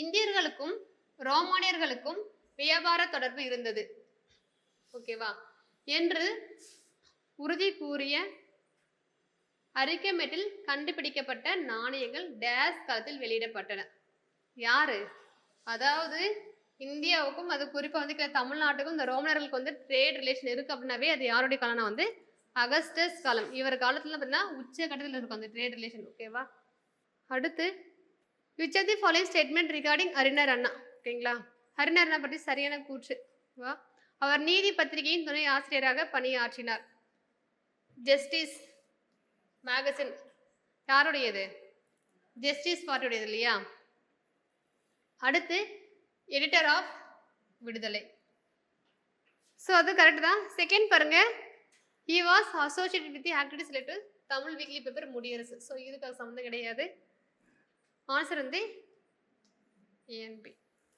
இந்தியர்களுக்கும் ரோமானியர்களுக்கும் வியாபார தொடர்பு இருந்தது ஓகேவா என்று உறுதி கூறிய அரிக்கமெட்டில் கண்டுபிடிக்கப்பட்ட நாணயங்கள் டேஸ் காலத்தில் வெளியிடப்பட்டன. யாரு? அதாவது இந்தியாவுக்கும் அது குறிப்பா வந்து தமிழ்நாட்டுக்கும் இந்த ரோமனர்களுக்கு வந்து ட்ரேட் ரிலேஷன் இருக்கு அப்படின்னாவே அது யாருடைய காலம்னா வந்து அகஸ்டஸ் காலம். இவர் காலத்துல பார்த்தீங்கன்னா உச்சகட்டத்தில் இருக்கும் அந்த ட்ரேட் ரிலேஷன். ஓகேவா? அடுத்து which of the following statement regarding Arignar Anna. ஓகேங்களா? அறிஞர் அண்ணா பற்றி சரியான கூற்று. அவர் நீதி பத்திரிகையின் துணை ஆசிரியராக பணியாற்றினார். ஜஸ்டிஸ் மேகசின் யாருடையது? ஜஸ்டிஸ் பார்ட்டியுடையது இல்லையா? அடுத்து எடிட்டர் ஆஃப் விடுதலை. ஸோ அது கரெக்ட் தான். செகண்ட் பாருங்க, he was associated with the activities related Tamil weekly paper Mudiyarasu. So இதுக்கு சம்மந்தம் கிடையாது. ஆன்சர் வந்து ஏஎன்பி.